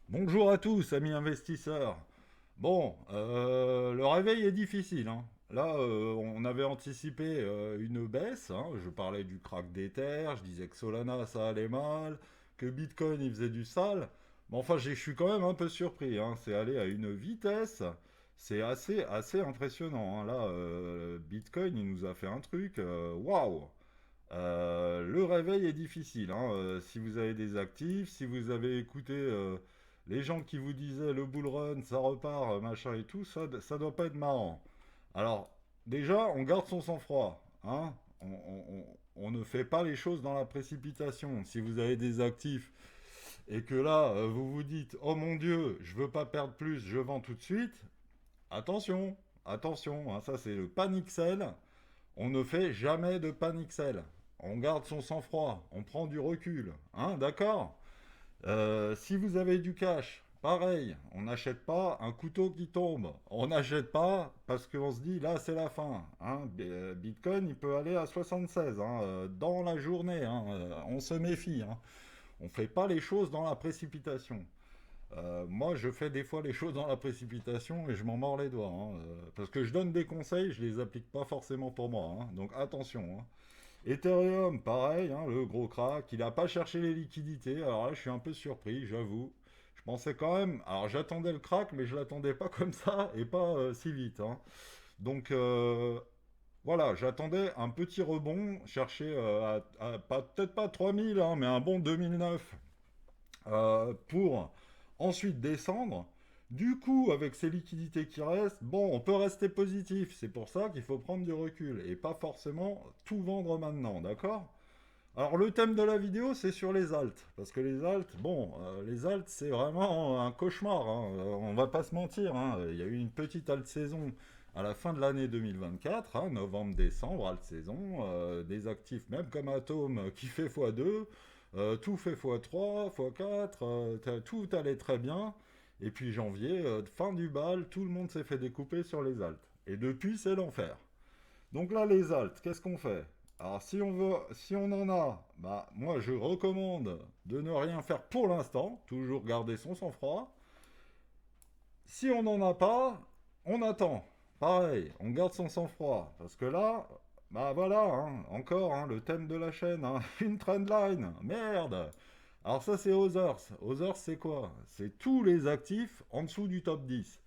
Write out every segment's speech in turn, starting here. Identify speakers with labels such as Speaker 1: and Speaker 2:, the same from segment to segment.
Speaker 1: Bonjour à tous, amis investisseurs. Bon, le réveil est difficile, hein. Là, on avait anticipé une baisse, hein. Je parlais du crack d'Ether, je disais que Solana ça allait mal, que Bitcoin il faisait du sale. Mais enfin, je suis quand même un peu surpris, hein. C'est allé à une vitesse, c'est assez impressionnant, hein. Là, Bitcoin il nous a fait un truc, waouh! Le réveil est difficile, hein. Si vous avez des actifs, si vous avez écouté les gens qui vous disaient le bull run, ça repart, machin et tout, ça doit pas être marrant. Alors, déjà, on garde son sang-froid, hein. On ne fait pas les choses dans la précipitation. Si vous avez des actifs et que là, vous vous dites, oh mon Dieu, je veux pas perdre plus, je vends tout de suite, attention, attention, hein, ça c'est le panic sell. On ne fait jamais de panic sell. On garde son sang-froid, on prend du recul, hein, d'accord. Si vous avez du cash, pareil, on n'achète pas un couteau qui tombe. On n'achète pas parce qu'on se dit là c'est la fin, hein. Bitcoin il peut aller à 76 hein, dans la journée, hein, on se méfie, hein. On fait pas les choses dans la précipitation. Moi, je fais des fois les choses dans la précipitation et je m'en mords les doigts, hein, parce que je donne des conseils, je les applique pas forcément pour moi, hein, donc attention, hein. Ethereum, pareil, hein, le gros crack, il n'a pas cherché les liquidités. Alors là, je suis un peu surpris, j'avoue. Je pensais quand même. Alors j'attendais le crack, mais je l'attendais pas comme ça et pas si vite, hein. Donc voilà, j'attendais un petit rebond, chercher peut-être pas 3000, hein, mais un bon 2009 pour ensuite descendre. Du coup, avec ces liquidités qui restent, bon, on peut rester positif. C'est pour ça qu'il faut prendre du recul et pas forcément tout vendre maintenant, d'accord? Alors le thème de la vidéo, c'est sur les alts, parce que les alts, bon, les alts, c'est vraiment un cauchemar, hein. On va pas se mentir, hein. Il y a eu une petite alt saison à la fin de l'année 2024, hein, novembre-décembre, alt saison, des actifs même comme Atom qui fait x2, tout fait x3, x4, tout allait très bien. Et puis janvier, fin du bal, tout le monde s'est fait découper sur les alts. Et depuis, c'est l'enfer. Donc là, les alts, qu'est-ce qu'on fait? Alors si on veut, si on en a, bah moi je recommande de ne rien faire pour l'instant, toujours garder son sang-froid. Si on n'en a pas, on attend. Pareil, on garde son sang-froid. Parce que là, bah voilà, hein, encore hein, le thème de la chaîne, hein, une trendline, merde. Alors ça c'est Others. Others c'est quoi? C'est tous les actifs en dessous du top 10.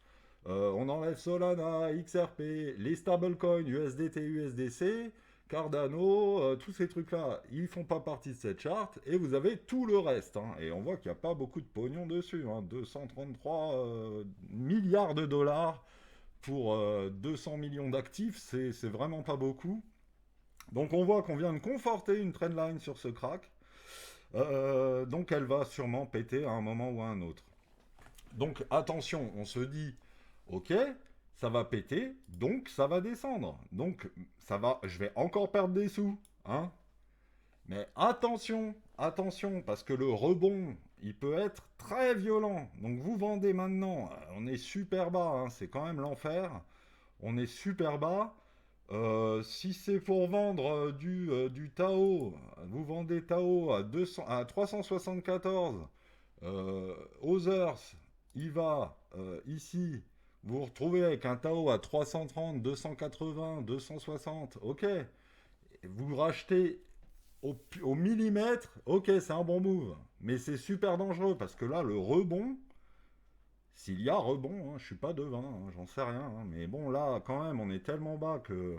Speaker 1: On enlève Solana, XRP, les stablecoins USDT, USDC, Cardano, tous ces trucs-là, ils font pas partie de cette charte, et vous avez tout le reste, hein. Et on voit qu'il n'y a pas beaucoup de pognon dessus, hein. 233 milliards de dollars pour 200 millions d'actifs, c'est vraiment pas beaucoup. Donc on voit qu'on vient de conforter une trendline sur ce crack, donc elle va sûrement péter à un moment ou à un autre. Donc attention, on se dit, ok, ça va péter, donc ça va descendre. Donc ça va, je vais encore perdre des sous, hein. Mais attention, attention, parce que le rebond, il peut être très violent. Donc vous vendez maintenant, on est super bas, hein, c'est quand même l'enfer. On est super bas. Si c'est pour vendre du Tao, vous vendez Tao à 200, à 374. Others, il va ici. Vous vous retrouvez avec un Tao à 330, 280, 260. Ok. Vous rachetez au millimètre. Ok, c'est un bon move. Mais c'est super dangereux parce que là, le rebond, s'il y a rebond, hein, je suis pas devin, hein, j'en sais rien, hein, mais bon, là, quand même, on est tellement bas que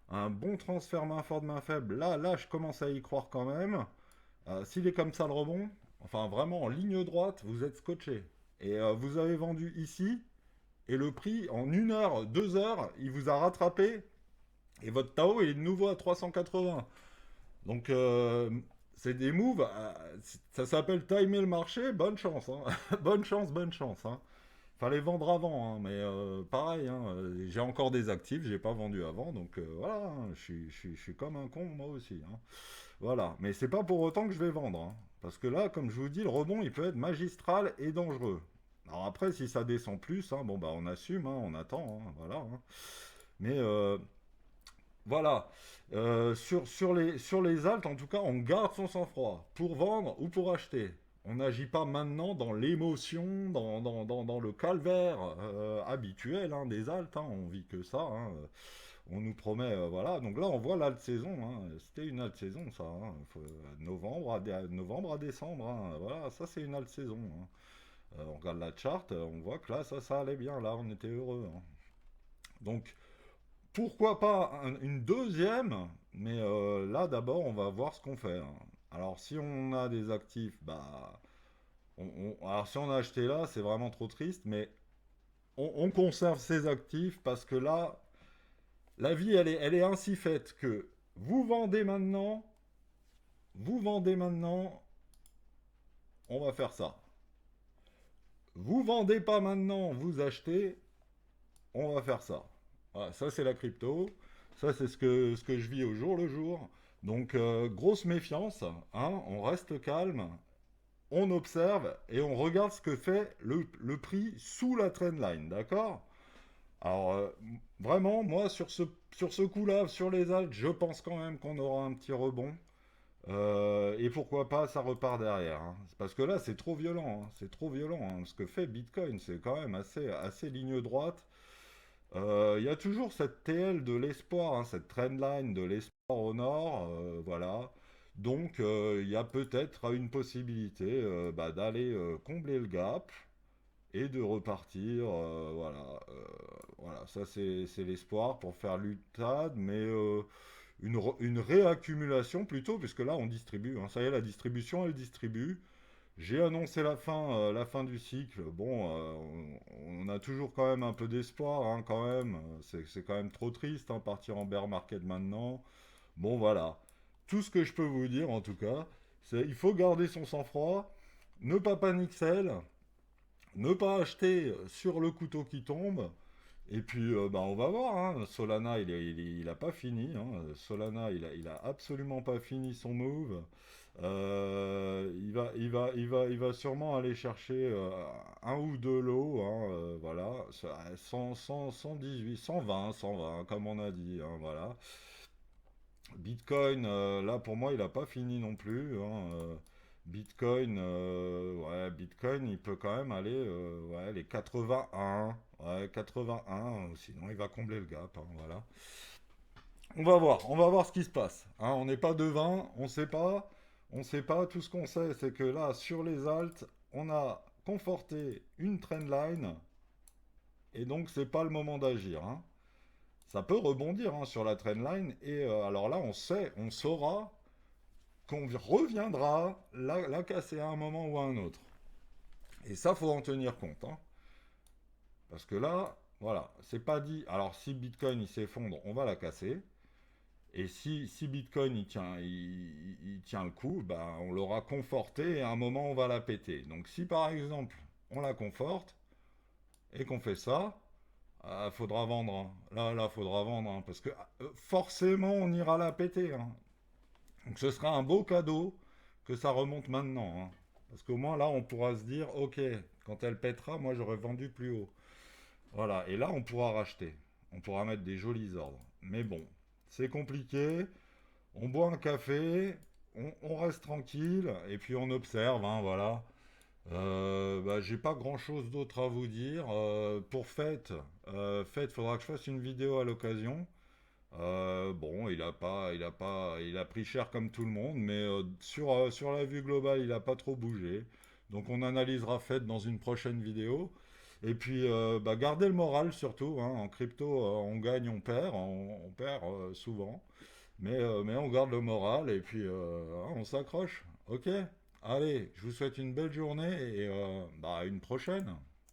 Speaker 1: un bon transfert main forte, main faible, là, je commence à y croire quand même. S'il est comme ça le rebond, enfin vraiment en ligne droite, vous êtes scotché. Et vous avez vendu ici, et le prix, en 1 heure, 2 heures, il vous a rattrapé, et votre Tao, il est de nouveau à 380. Donc, c'est des moves, ça s'appelle timer le marché, bonne chance, hein. Bonne chance, hein. Fallait vendre avant, hein, mais pareil, hein, j'ai encore des actifs, j'ai pas vendu avant, donc voilà, hein, je suis comme un con moi aussi, hein. Voilà, mais c'est pas pour autant que je vais vendre, hein, parce que là, comme je vous dis, le rebond il peut être magistral et dangereux. Alors après, si ça descend plus, hein, bon bah on assume, hein, on attend, hein, voilà, hein. Mais voilà, sur les altes, en tout cas, on garde son sang-froid pour vendre ou pour acheter. on n'agit pas maintenant dans l'émotion, dans le calvaire habituel hein, des Altes. Hein, on vit que ça. Hein, on nous promet, voilà. Donc là, on voit l'alt saison. Hein, c'était une alt saison, ça. Hein, novembre à décembre. Hein, voilà, ça c'est une alt saison. Hein. On regarde la charte, on voit que là, ça allait bien. Là, on était heureux. Hein. Donc, pourquoi pas une deuxième. Mais là, d'abord, on va voir ce qu'on fait. Hein. Alors, si on a des actifs, bah, alors si on a acheté là, c'est vraiment trop triste, mais on conserve ses actifs parce que là, la vie, elle est ainsi faite que vous vendez maintenant, on va faire ça. Vous vendez pas maintenant, vous achetez, on va faire ça. Voilà, ça c'est la crypto, ça c'est ce que je vis au jour le jour. Donc grosse méfiance, hein, on reste calme, on observe et on regarde ce que fait le prix sous la trendline, d'accord? Alors, vraiment, moi, sur ce coup-là, sur les altes, je pense quand même qu'on aura un petit rebond. Et pourquoi pas, ça repart derrière. Hein. Parce que là, c'est trop violent. Hein. C'est trop violent. Hein. Ce que fait Bitcoin, c'est quand même assez ligne droite. Il y a toujours cette TL de l'espoir, hein, cette trendline de l'espoir au nord. Voilà. Donc, il y a peut-être une possibilité bah, d'aller combler le gap et de repartir. Voilà, ça c'est l'espoir pour faire l'UTAD, mais une réaccumulation plutôt, puisque là on distribue. Hein. Ça y est, la distribution elle distribue. J'ai annoncé la fin du cycle. Bon, on a toujours quand même un peu d'espoir, hein, quand même. C'est quand même trop triste, hein, partir en bear market maintenant. Bon, voilà. Tout ce que je peux vous dire, en tout cas, c'est il faut garder son sang-froid, ne pas paniquer, ne pas acheter sur le couteau qui tombe. Et puis, bah, on va voir. Hein. Solana, il a pas fini. Hein. Solana, il a absolument pas fini son move. Il va sûrement aller chercher un ou deux lots. Hein, voilà. 118, 120, comme on a dit. Hein, voilà. Bitcoin, là pour moi, il n'a pas fini non plus. Hein, Bitcoin, ouais, Bitcoin, il peut quand même aller, ouais, les 81, ouais, 81, sinon il va combler le gap, hein, voilà. On va voir ce qui se passe. Hein, on n'est pas devin, on sait pas. Tout ce qu'on sait, c'est que là, sur les alts, on a conforté une trendline, et donc c'est pas le moment d'agir. Hein. Ça peut rebondir hein, sur la trendline, et alors là, on saura qu'on reviendra la casser à un moment ou à un autre. Et ça, faut en tenir compte. Hein. Parce que là, voilà, c'est pas dit. Alors, si Bitcoin il s'effondre, on va la casser. Et si Bitcoin il tient le coup, bah, on l'aura conforté et à un moment on va la péter. Donc si par exemple on la conforte et qu'on fait ça, faudra vendre. Hein. Là, faudra vendre. Hein, parce que forcément on ira la péter. Hein. Donc ce sera un beau cadeau que ça remonte maintenant. Hein. Parce qu'au moins là, on pourra se dire, ok, quand elle pètera, moi j'aurais vendu plus haut. Voilà, et là on pourra racheter. On pourra mettre des jolis ordres. Mais bon, c'est compliqué. On boit un café, on reste tranquille, et puis on observe, hein, voilà. Bah, j'ai pas grand chose d'autre à vous dire. Pour fête, faudra que je fasse une vidéo à l'occasion. Bon, il a pris cher comme tout le monde, mais sur la vue globale, il a pas trop bougé. Donc on analysera fait dans une prochaine vidéo. Et puis, bah, gardez le moral surtout. Hein. En crypto, on gagne, on perd souvent. Mais on garde le moral et puis hein, on s'accroche. Ok? Allez, je vous souhaite une belle journée et bah, à une prochaine.